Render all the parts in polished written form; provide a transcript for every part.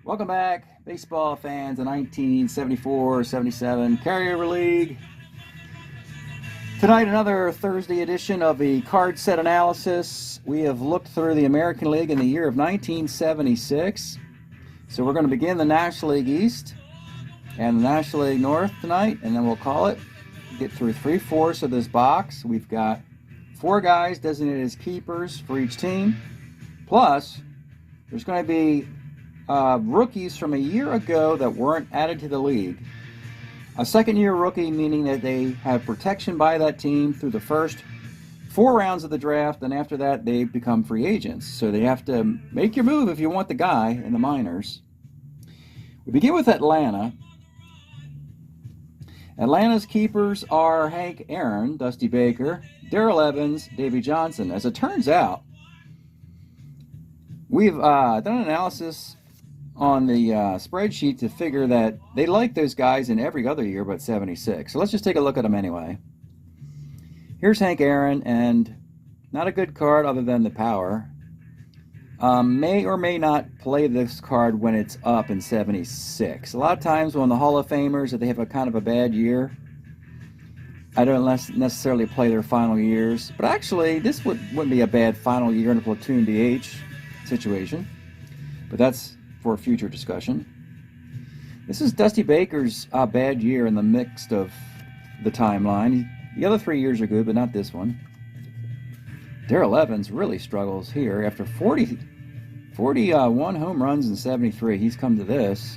Welcome back, baseball fans of 1974-77 Carryover League. Tonight, another Thursday edition of the card set analysis. We have looked through the American League in the year of 1976. So we're going to begin the National League East and the National League North tonight, and then we'll call it. Get through 3/4 of this box. We've got 4 guys designated as keepers for each team. Plus, there's going to be rookies from a year ago that weren't added to the league. A second-year rookie, meaning that they have protection by that team through the first 4 rounds of the draft, and after that they become free agents. So they have to make your move if you want the guy in the minors. We begin with Atlanta. Atlanta's keepers are Hank Aaron, Dusty Baker, Darrell Evans, Davey Johnson. As it turns out, we've done an analysis on the spreadsheet to figure that they like those guys in every other year but 76. So let's just take a look at them anyway. Here's Hank Aaron, and not a good card other than the power. May or may not play this card when it's up in 76. A lot of times when the Hall of Famers, if they have a kind of a bad year, I don't necessarily play their final years. But actually, this wouldn't be a bad final year in a platoon DH situation. But that's for a future discussion. This is Dusty Baker's bad year in the mix of the timeline. The other 3 years are good, but not this one. Darrell Evans really struggles here. After 41 home runs in 73, he's come to this.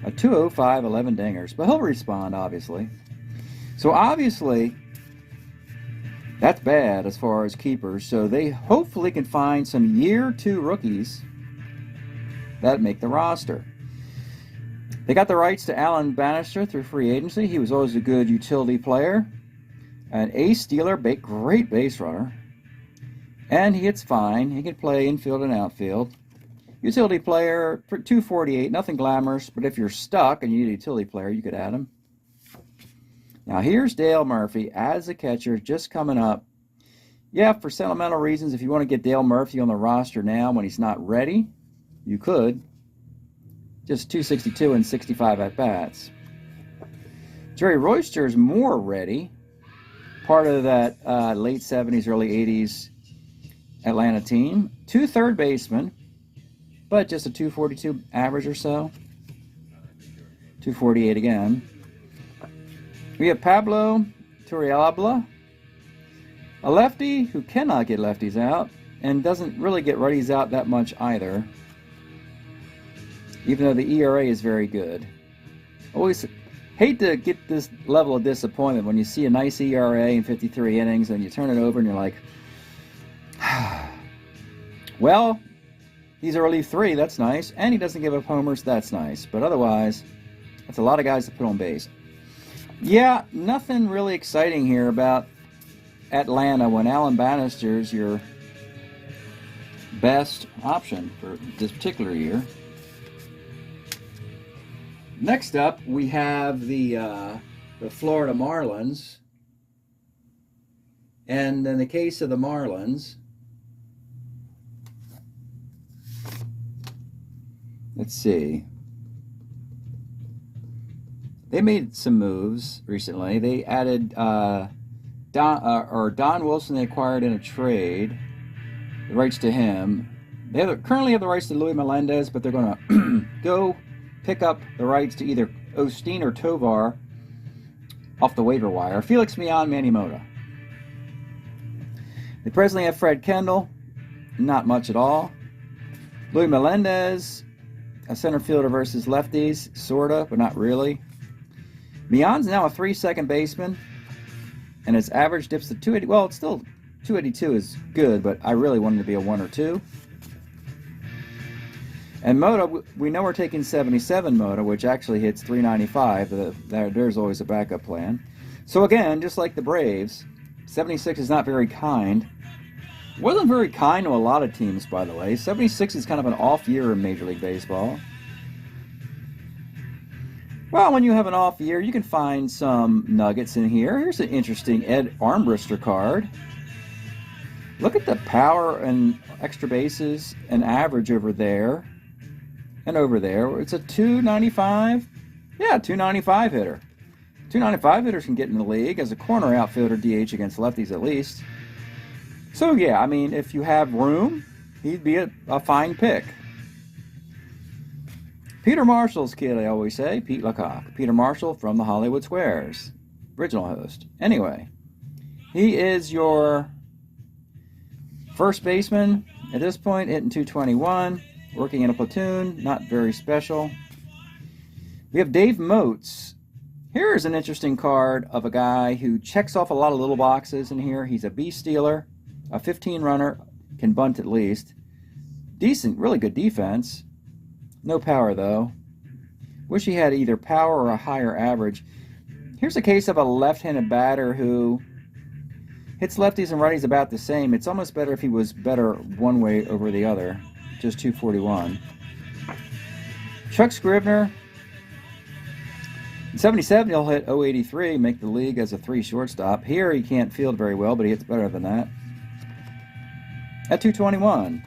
A 205, 11 dingers. But he'll respond, obviously. So obviously, that's bad as far as keepers. So they hopefully can find some year 2 rookies that make the roster. They got the rights to Alan Bannister through free agency. He was always a good utility player. An ace stealer, great base runner. And he hits fine. He can play infield and outfield. Utility player, 248, nothing glamorous, but if you're stuck and you need a utility player, you could add him. Now here's Dale Murphy as a catcher, just coming up. Yeah, for sentimental reasons, if you want to get Dale Murphy on the roster now when he's not ready, you could. Just 262 and 65 at-bats. Jerry Royster is more ready. Part of that late 70s, early 80s Atlanta team. 2 third basemen, but just a 242 average or so. 248 again. We have Pablo Torrealba, a lefty who cannot get lefties out and doesn't really get righties out that much either, even though the ERA is very good. Always hate to get this level of disappointment when you see a nice ERA in 53 innings and you turn it over and you're like, well, he's a relief 3, that's nice, and he doesn't give up homers, that's nice. But otherwise, that's a lot of guys to put on base. Yeah, nothing really exciting here about Atlanta when Alan Bannister's your best option for this particular year. Next up, we have the Florida Marlins. And in the case of the Marlins, let's see. They made some moves recently. They added Don Wilson. They acquired in a trade. The rights to him. They currently have the rights to Luis Melendez, but they're going to go pick up the rights to either Osteen or Tovar off the waiver wire. Felix Mian, Manny Mota. They presently have Fred Kendall. Not much at all. Luis Melendez, a center fielder versus lefties, sorta, but not really. Mian's now a 3 second baseman, and his average dips to 280. Well, it's still 282 is good, but I really want him to be a 1 or 2. And Mota, we know we're taking 77 Mota, which actually hits 395. There's always a backup plan. So again, just like the Braves, 76 is not very kind. Wasn't very kind to a lot of teams, by the way. 76 is kind of an off year in Major League Baseball. Well, when you have an off year, you can find some nuggets in here. Here's an interesting Ed Armbruster card. Look at the power and extra bases and average over there. And over there, it's a 295. Yeah, 295 hitter. 295 hitters can get in the league as a corner outfielder, DH against lefties at least. So yeah, I mean, if you have room, he'd be a fine pick. Peter Marshall's kid, I always say, Pete Lecoq. Peter Marshall from the Hollywood Squares, original host. Anyway, he is your first baseman at this point, hitting 221, working in a platoon, not very special. We have Dave Moats. Here is an interesting card of a guy who checks off a lot of little boxes in here. He's a bee stealer, a 15 runner, can bunt at least. Decent, really good defense. No power, though. Wish he had either power or a higher average. Here's a case of a left-handed batter who hits lefties and righties about the same. It's almost better if he was better one way over the other. Just 241. Chuck Scrivener. In 77, he'll hit 083, make the league as a 3 shortstop. Here, he can't field very well, but he hits better than that. At 221.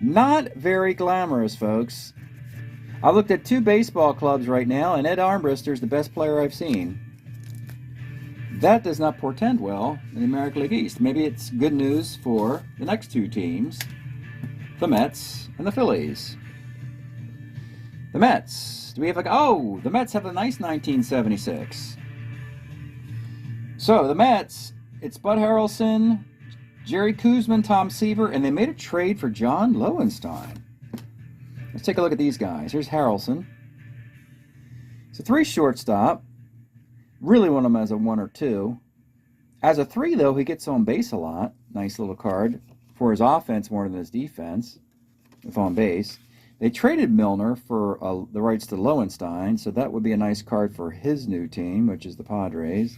Not very glamorous, folks. I looked at 2 baseball clubs right now, and Ed Armbruster's the best player I've seen. That does not portend well in the American League East. Maybe it's good news for the next 2 teams, the Mets and the Phillies. The Mets. Do we have the Mets have a nice 1976. So the Mets, it's Bud Harrelson, Jerry Koosman, Tom Seaver, and they made a trade for John Lowenstein. Let's take a look at these guys. Here's Harrelson. It's a 3 shortstop. Really want him as a 1 or 2. As a 3, though, he gets on base a lot. Nice little card for his offense more than his defense with on base. They traded Milner for the rights to Lowenstein, so that would be a nice card for his new team, which is the Padres.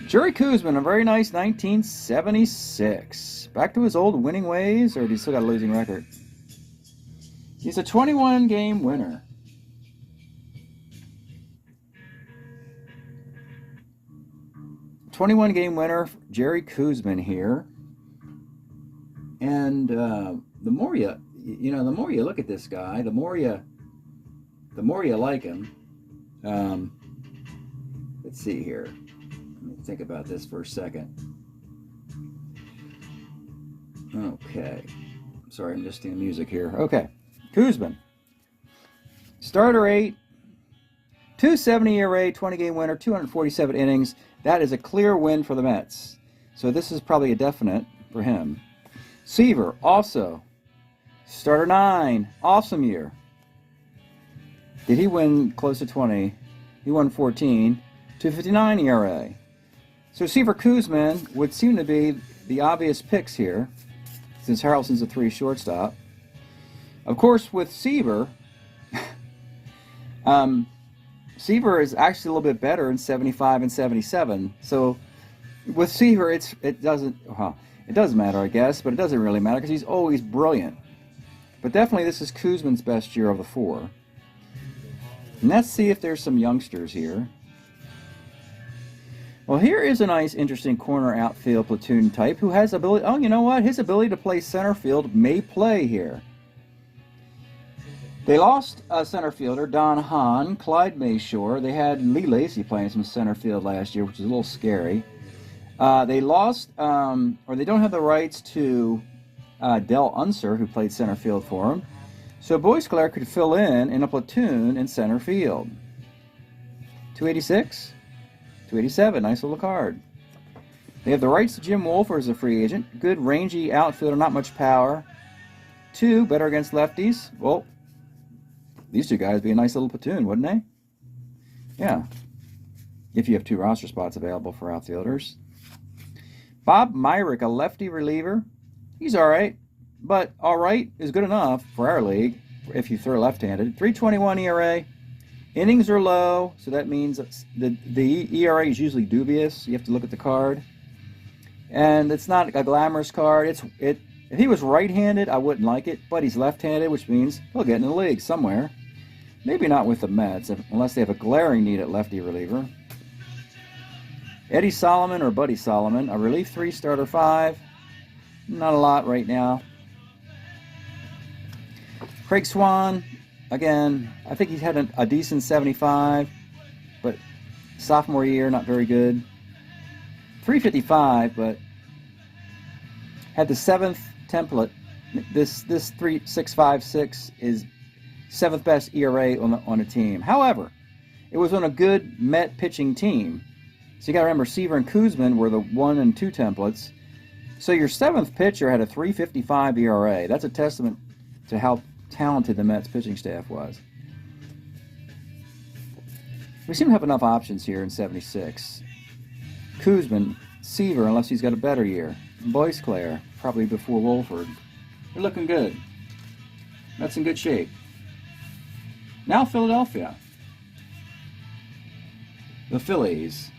Jerry Koosman, a very nice 1976. Back to his old winning ways, or does he still got a losing record? He's a 21-game winner. '21-game winner, Jerry Koosman here. And the more you look at this guy, the more you like him. Let's see here. Let me think about this for a second. Okay. Sorry, I'm just doing music here. Okay. Koosman. Starter 8. 270 ERA, 20-game winner, 247 innings. That is a clear win for the Mets. So this is probably a definite for him. Seaver, also. Starter 9. Awesome year. Did he win close to 20? He won 14. 259 ERA. So Seaver Koosman would seem to be the obvious picks here, since Harrelson's a 3 shortstop. Of course, with Seaver, Seaver is actually a little bit better in 75 and 77. So with Seaver, it doesn't matter, I guess, but it doesn't really matter because he's always brilliant. But definitely this is Koosman's best year of the 4. And let's see if there's some youngsters here. Well, here is a nice, interesting corner outfield platoon type who has ability. Oh, you know what? His ability to play center field may play here. They lost a center fielder, Don Hahn, Clyde Mayshore. They had Lee Lacy playing some center field last year, which is a little scary. They lost, or they don't have the rights to Del Unser, who played center field for him. So Boisclair could fill in a platoon in center field. 286, 287, nice little card. They have the rights to Jim Wolfer as a free agent. Good rangy outfielder, not much power. 2, better against lefties. Well, these 2 guys would be a nice little platoon, wouldn't they? Yeah. If you have 2 roster spots available for outfielders. Bob Myrick, a lefty reliever. He's all right, but all right is good enough for our league if you throw left-handed. 3.21 ERA. Innings are low, so that means the ERA is usually dubious. You have to look at the card. And it's not a glamorous card. If he was right-handed, I wouldn't like it, but he's left-handed, which means he'll get in the league somewhere. Maybe not with the Mets, unless they have a glaring need at lefty reliever. Eddie Solomon or Buddy Solomon, a relief 3, starter 5. Not a lot right now. Craig Swan, again, I think he's had a decent 75, but sophomore year, not very good. 355, but had the 7th template. This 3.656 is 7th best ERA on a team. However, it was on a good Met pitching team. So you got to remember, Seaver and Kuzman were the 1 and 2 templates. So your 7th pitcher had a 3.55 ERA. That's a testament to how talented the Mets pitching staff was. We seem to have enough options here in 76. Kuzman, Seaver, unless he's got a better year. Boisclair, probably before Wolford. They're looking good. That's in good shape. Now Philadelphia. The Phillies.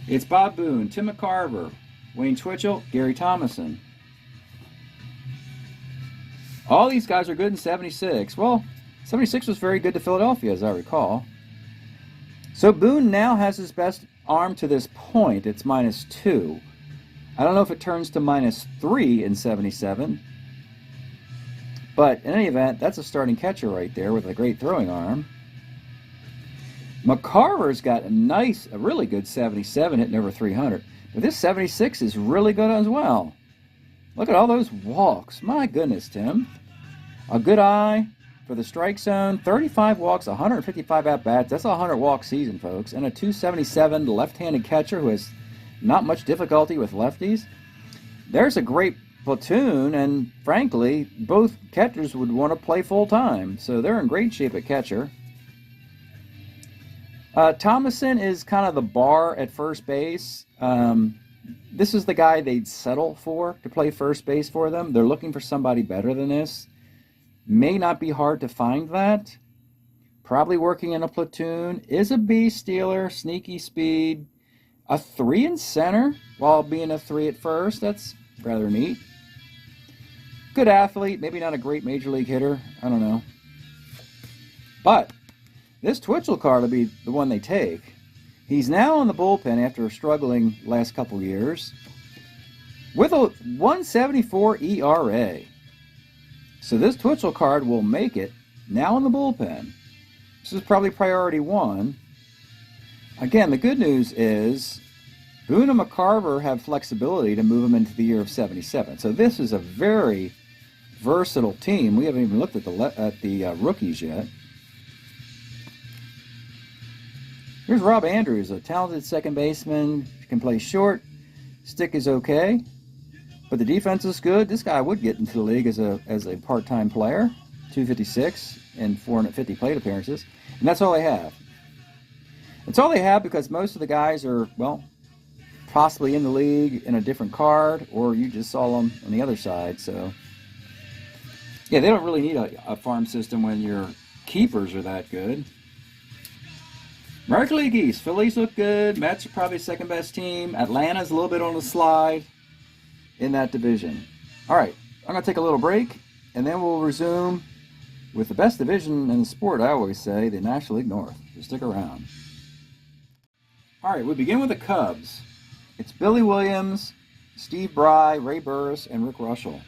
It's Bob Boone, Tim McCarver, Wayne Twitchell, Gary Thomason. All these guys are good in 76. Well, 76 was very good to Philadelphia, as I recall. So Boone now has his best arm to this point. It's -2. I don't know if it turns to -3 in 77. But in any event, that's a starting catcher right there with a great throwing arm. McCarver's got a really good 77, hitting over 300. But this 76 is really good as well. Look at all those walks. My goodness, Tim. A good eye for the strike zone. 35 walks, 155 at-bats. That's a 100-walk season, folks. And a 277 left-handed catcher who has not much difficulty with lefties. There's a great platoon, and frankly, both catchers would want to play full-time. So they're in great shape at catcher. Thomason is kind of the bar at first base. This is the guy they'd settle for to play first base for them. They're looking for somebody better than this. May not be hard to find that. Probably working in a platoon. Is a base stealer, sneaky speed. A 3 in center while being a 3 at first. That's rather neat. Good athlete. Maybe not a great major league hitter. I don't know. But this Twitchell card will be the one they take. He's now in the bullpen after struggling last couple years with a 1.74 ERA. So this Twitchell card will make it now in the bullpen. This is probably priority 1. Again, the good news is Boone and McCarver have flexibility to move him into the year of 77. So this is a very versatile team. We haven't even looked at the rookies yet. Here's Rob Andrews, a talented second baseman. Can play short. Stick is okay, but the defense is good. This guy would get into the league as a part-time player. 256 and 450 plate appearances, and that's all they have. It's all they have because most of the guys are, well, possibly in the league in a different card, or you just saw them on the other side. So, yeah, they don't really need a farm system when your keepers are that good. American League East, Phillies look good. Mets are probably second best team. Atlanta's a little bit on the slide in that division. All right, I'm going to take a little break, and then we'll resume with the best division in the sport, I always say, the National League North. So stick around. All right, we begin with the Cubs. It's Billy Williams, Steve Bry, Ray Burris, and Rick Russell.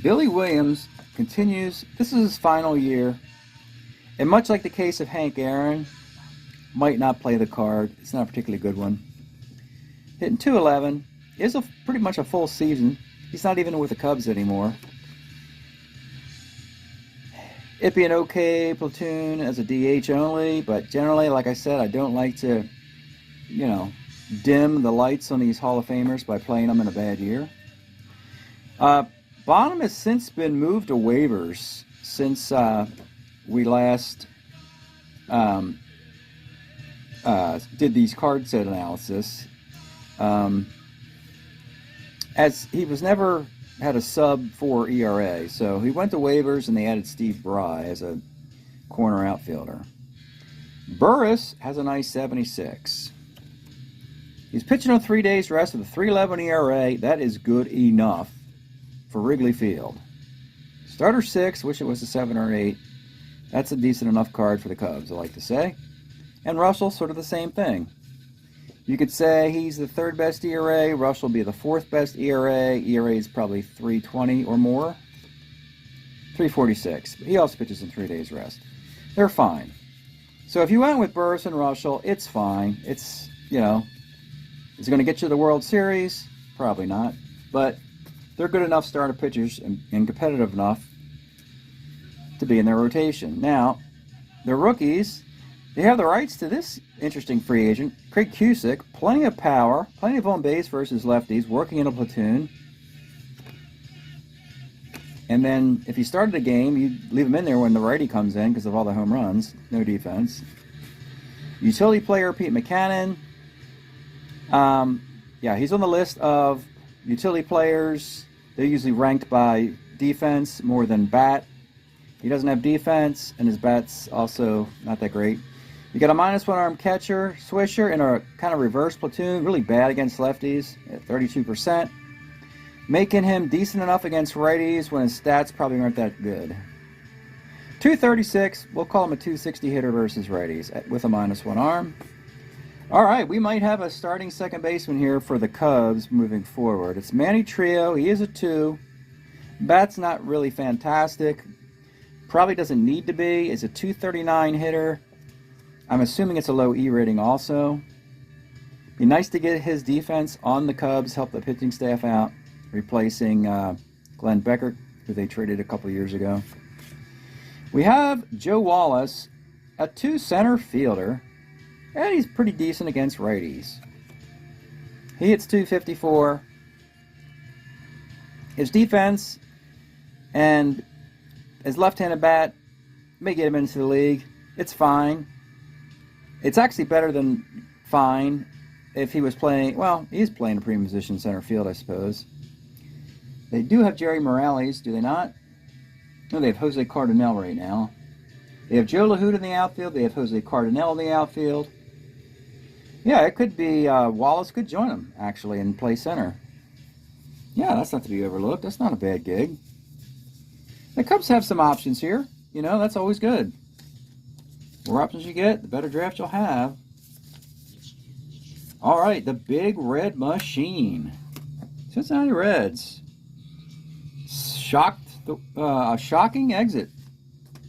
Billy Williams continues. This is his final year. And much like the case of Hank Aaron, might not play the card. It's not a particularly good one. Hitting .211. Is pretty much a full season. He's not even with the Cubs anymore. It'd be an okay platoon as a DH only, but generally, like I said, I don't like to, dim the lights on these Hall of Famers by playing them in a bad year. Bonham has since been moved to waivers since we last did these card set analysis, as he was never had a sub-4 ERA, so he went to waivers and they added Steve Bry as a corner outfielder. Burris has a nice 76. He's pitching on 3 days rest with a 3.11 ERA. That is good enough for Wrigley Field. Starter 6, wish it was a 7 or 8. That's a decent enough card for the Cubs, I like to say. And Russell, sort of the same thing. You could say he's the 3rd best ERA. Rush will be the 4th best ERA. ERA is probably 3.20 or more. 3.46. He also pitches in 3 days rest. They're fine. So if you went with Burris and Russell, it's fine. It's, you know, is it going to get you the World Series? Probably not. But they're good enough starter pitchers and competitive enough to be in their rotation. Now, the rookies, they have the rights to this interesting free agent, Craig Cusick. Plenty of power, plenty of on base versus lefties, working in a platoon. And then if you started a game, you leave him in there when the righty comes in because of all the home runs. No defense. Utility player Pete Mackanin. Yeah, he's on the list of utility players. They're usually ranked by defense more than bat. He doesn't have defense, and his bat's also not that great. You got a -1 arm catcher, Swisher, in a kind of reverse platoon. Really bad against lefties at 32%. Making him decent enough against righties when his stats probably aren't that good. 236, we'll call him a 260 hitter versus righties with a -1 arm. All right, we might have a starting second baseman here for the Cubs moving forward. It's Manny Trio. He is a 2. Bat's not really fantastic. Probably doesn't need to be. It's a 239 hitter. I'm assuming it's a low E rating also. Be nice to get his defense on the Cubs, help the pitching staff out, replacing Glenn Becker, who they traded a couple years ago. We have Joe Wallace, a 2 center fielder, and he's pretty decent against righties. He hits 254. His defense and his left-handed bat may get him into the league. It's fine. It's actually better than fine if he was playing, well, he's playing a premium position center field, I suppose. They do have Jerry Morales, do they not? No, they have Jose Cardinal right now. They have Joe LaHood in the outfield. They have Jose Cardinal in the outfield. Yeah, it could be Wallace could join him, actually, and play center. Yeah, that's not to be overlooked. That's not a bad gig. The Cubs have some options here. You know, that's always good. The more options you get, the better draft you'll have. All right, the Big Red Machine. Cincinnati Reds. A shocking exit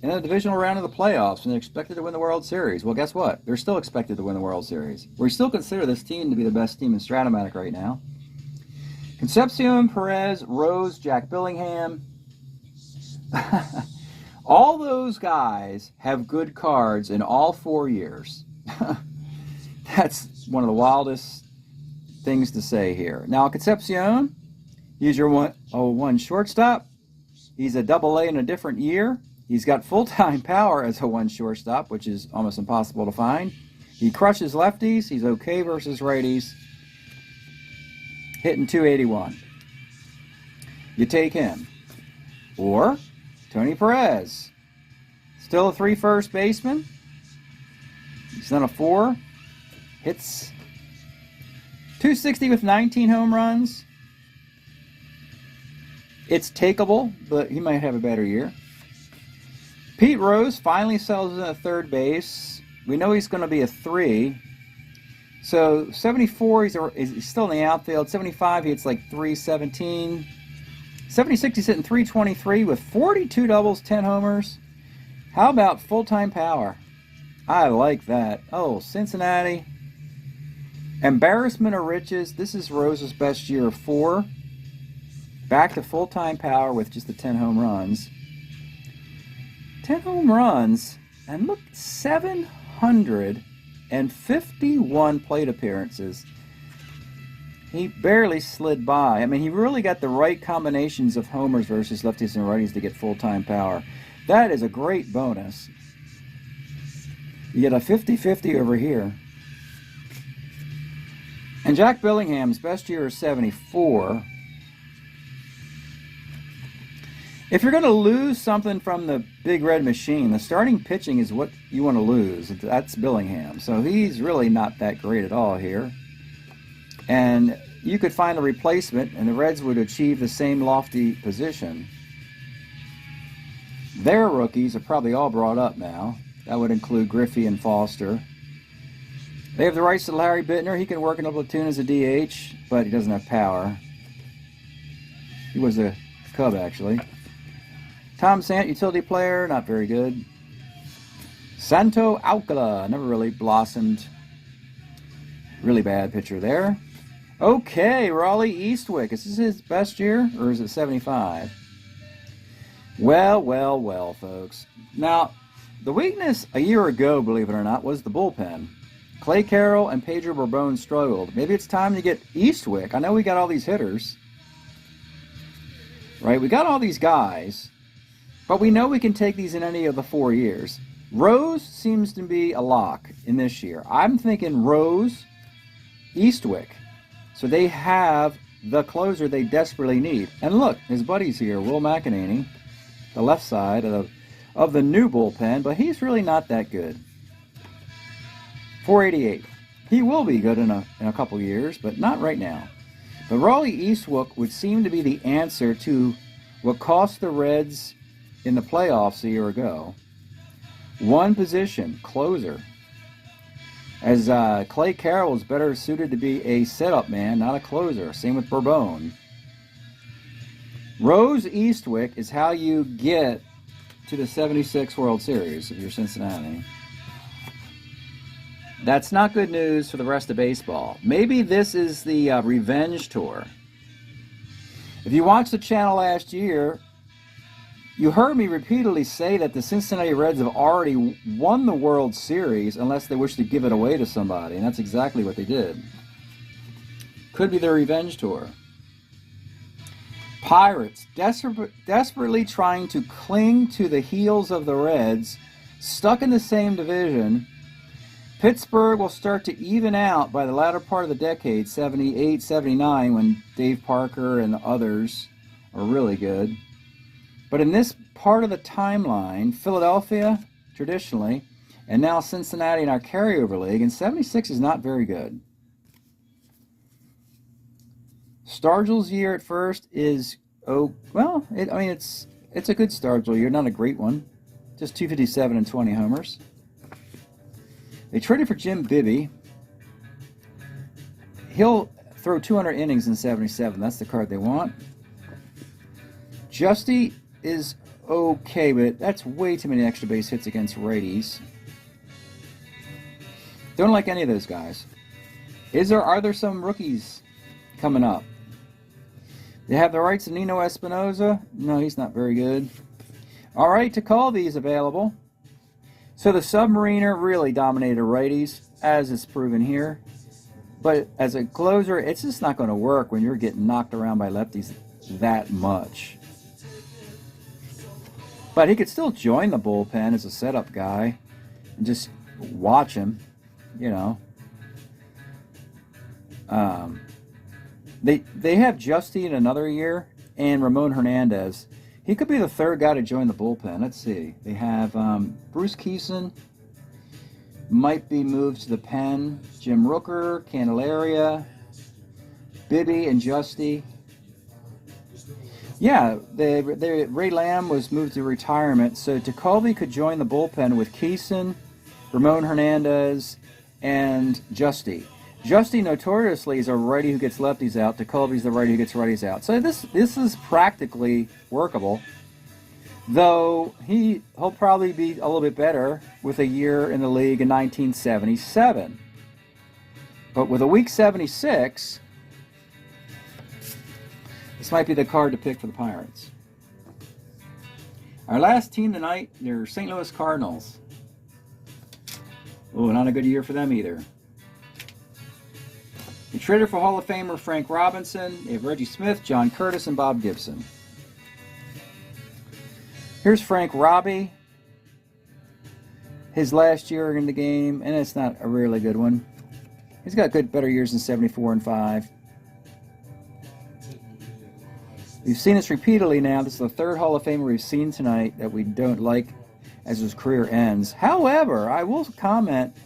in the divisional round of the playoffs, and they're expected to win the World Series. Well, guess what? They're still expected to win the World Series. We still consider this team to be the best team in Strat-O-Matic right now. Concepcion, Perez, Rose, Jack Billingham. All those guys have good cards in all 4 years. That's one of the wildest things to say here. Now, Concepcion, he's your one shortstop. He's a AA in a different year. He's got full-time power as a 1 shortstop, which is almost impossible to find. He crushes lefties. He's okay versus righties. Hitting 281. You take him. Or Tony Perez. Still a 3 first baseman. He's on a 4. Hits 260 with 19 home runs. It's takeable, but he might have a better year. Pete Rose finally settles in at third base. We know he's going to be a 3. So 74, he's still in the outfield. 75, he hits like 317. 76, he's hitting 323 with 42 doubles, 10 homers. How about full-time power? I like that. Oh, Cincinnati. Embarrassment of riches. This is Rose's best year of 4. Back to full-time power with just the 10 home runs. 10 home runs, and look, 751 plate appearances. He barely slid by. I mean, he really got the right combinations of homers versus lefties and righties to get full-time power. That is a great bonus. You get a 50-50 over here. And Jack Billingham's best year is 74. If you're going to lose something from the Big Red Machine, the starting pitching is what you want to lose. That's Billingham. So he's really not that great at all here. And you could find a replacement, and the Reds would achieve the same lofty position. Their rookies are probably all brought up now. That would include Griffey and Foster. They have the rights to Larry Bittner. He can work in a platoon as a DH, but he doesn't have power. He was a Cub, actually. Tom Sant, utility player, not very good. Santo Alcala, never really blossomed. Really bad pitcher there. Okay, Raleigh Eastwick. Is this his best year, or is it 75? Well, well, well, folks. Now, the weakness a year ago, believe it or not, was the bullpen. Clay Carroll and Pedro Borbon struggled. Maybe it's time to get Eastwick. I know we got all these hitters. Right? We got all these guys. But we know we can take these in any of the 4 years. Rose seems to be a lock in this year. I'm thinking Rose, Eastwick. So they have the closer they desperately need. And look, his buddy's here, Will McEnany, the left side of the new bullpen, but he's really not that good. 488. He will be good in a couple years, but not right now. But Raleigh Eastwick would seem to be the answer to what cost the Reds in the playoffs a year ago. One position, closer. As Clay Carroll is better suited to be a setup man, not a closer. Same with Borbon. Rose Eastwick is how you get to the 76 World Series if you're Cincinnati. That's not good news for the rest of baseball. Maybe this is the revenge tour. If you watched the channel last year, you heard me repeatedly say that the Cincinnati Reds have already won the World Series unless they wish to give it away to somebody, and that's exactly what they did. Could be their revenge tour. Pirates, desperately trying to cling to the heels of the Reds, stuck in the same division. Pittsburgh will start to even out by the latter part of the decade, 78, 79, when Dave Parker and the others are really good. But in this part of the timeline, Philadelphia, traditionally, and now Cincinnati in our carryover league, and 76 is not very good. Stargell's year at first is, it's a good Stargell year, not a great one. Just 257 and 20 homers. They traded for Jim Bibby. He'll throw 200 innings in 77. That's the card they want. Justy is okay, but that's way too many extra base hits against righties. Don't like any of those guys. Are there some rookies coming up? They have the rights to Nino Espinosa. No, he's not very good. All right, Tekulve is available. So the Submariner really dominated righties, as is proven here. But as a closer, it's just not going to work when you're getting knocked around by lefties that much. But he could still join the bullpen as a setup guy and just watch him, you know. They have Justy in another year and Ramon Hernandez. He could be the third guy to join the bullpen. Let's see. They have Bruce Keeson might be moved to the pen. Jim Rooker, Candelaria, Bibby, and Justy. Yeah, Ray Lamb was moved to retirement, so Tekulve could join the bullpen with Keeson, Ramon Hernandez, and Justy. Justy notoriously is a righty who gets lefties out. Tekulve's the righty who gets righties out. So this is practically workable, though he'll probably be a little bit better with a year in the league in 1977. But with a week 76, this might be the card to pick for the Pirates. Our last team tonight, they're St. Louis Cardinals. Oh, not a good year for them either. They traded for Hall of Famer Frank Robinson. They have Reggie Smith, John Curtis, and Bob Gibson. Here's Frank Robbie. His last year in the game, and it's not a really good one. He's got better years than 74 and 5. We've seen this repeatedly now. This is the third Hall of Famer we've seen tonight that we don't like as his career ends. However, I will comment,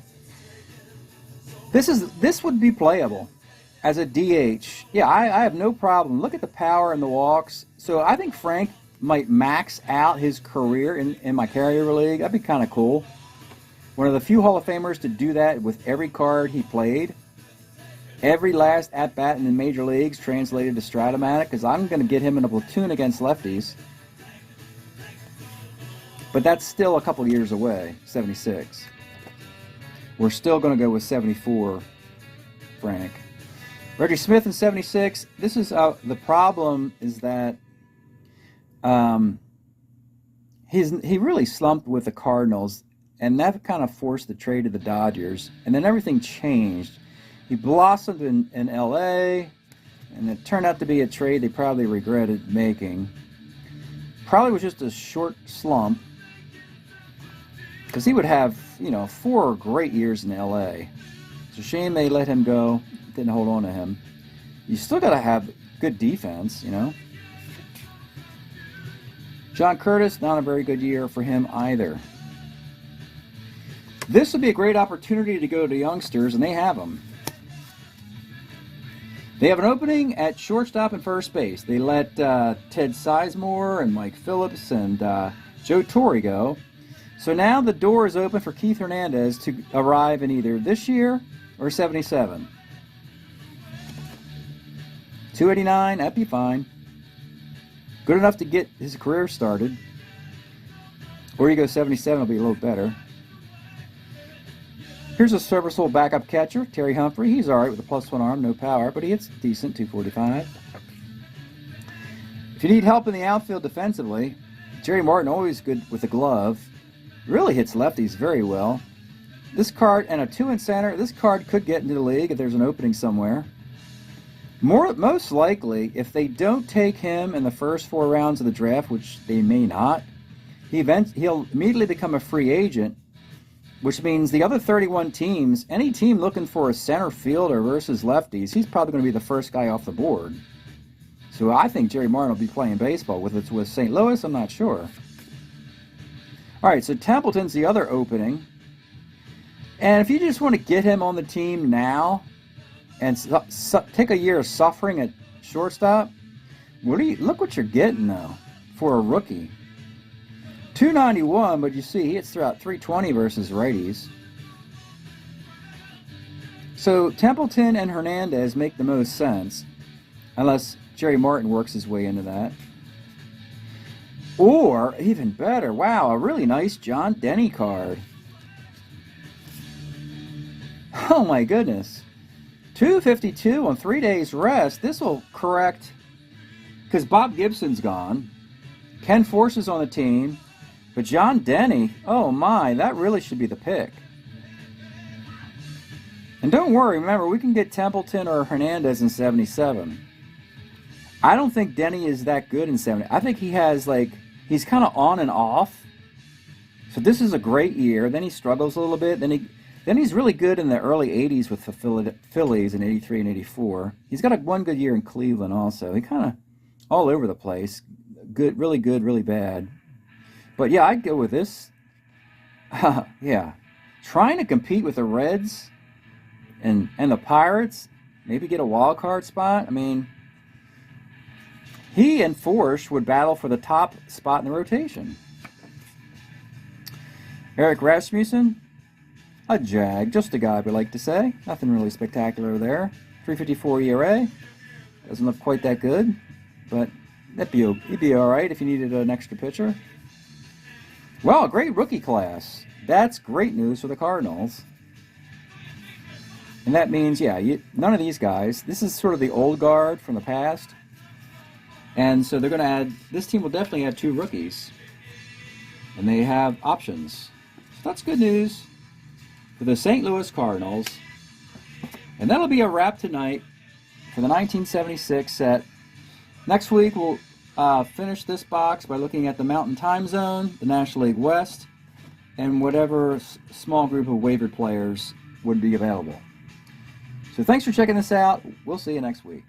this would be playable as a DH. Yeah, I have no problem. Look at the power and the walks. So I think Frank might max out his career in my carryover league. That'd be kind of cool. One of the few Hall of Famers to do that with every card he played. Every last at-bat in the major leagues translated to Strat-O-Matic, because I'm going to get him in a platoon against lefties. But that's still a couple years away, 76. We're still going to go with 74, Frank. Reggie Smith in 76. This is the problem is that he really slumped with the Cardinals, and that kind of forced the trade to the Dodgers, and then everything changed. He blossomed in L.A., and it turned out to be a trade they probably regretted making. Probably was just a short slump, because he would have, 4 great years in L.A. It's a shame they let him go, didn't hold on to him. You still got to have good defense, John Curtis, not a very good year for him either. This would be a great opportunity to go to youngsters, and they have them. They have an opening at shortstop and first base. They let Ted Sizemore and Mike Phillips and Joe Torre go. So now the door is open for Keith Hernandez to arrive in either this year or 77. 289, that'd be fine. Good enough to get his career started. Or you go 77, it'll be a little better. Here's a serviceable backup catcher, Terry Humphrey. He's all right with a +1 arm, no power, but he hits decent, 245. If you need help in the outfield defensively, Jerry Martin, always good with a glove. Really hits lefties very well. This card, and a 2 in center, this card could get into the league if there's an opening somewhere. Most likely, if they don't take him in the first 4 rounds of the draft, which they may not, he'll immediately become a free agent, which means the other 31 teams, any team looking for a center fielder versus lefties, he's probably going to be the first guy off the board. So I think Jerry Martin will be playing baseball. Whether it's with St. Louis, I'm not sure. All right, so Templeton's the other opening. And if you just want to get him on the team now and take a year of suffering at shortstop, look what you're getting, though, for a rookie. 291, but you see, he hits throughout 320 versus righties. So Templeton and Hernandez make the most sense, unless Jerry Martin works his way into that. Or, even better, wow, a really nice John Denny card. Oh my goodness. 252 on 3 days rest. This will correct, because Bob Gibson's gone. Ken Force is on the team. But John Denny, oh my, that really should be the pick. And don't worry, remember, we can get Templeton or Hernandez in 77. I don't think Denny is that good in 70. I think he has, he's kind of on and off. So this is a great year. Then he struggles a little bit. Then he's really good in the early 80s with the Phillies in 83 and 84. He's got one good year in Cleveland also. He kind of all over the place. Good, really bad. But yeah, I'd go with this. Yeah. Trying to compete with the Reds and the Pirates, maybe get a wild card spot. I mean, he and Force would battle for the top spot in the rotation. Eric Rasmussen, a Jag, just a guy we like to say. Nothing really spectacular there. 3.54 ERA. Doesn't look quite that good, but he'd be all right if you needed an extra pitcher. Well, a great rookie class. That's great news for the Cardinals. And that means, none of these guys. This is sort of the old guard from the past. And so they're going to add, this team will definitely add 2 rookies. And they have options. So that's good news for the St. Louis Cardinals. And that'll be a wrap tonight for the 1976 set. Next week we'll finish this box by looking at the Mountain Time Zone, the National League West, and whatever small group of waivered players would be available. So thanks for checking this out. We'll see you next week.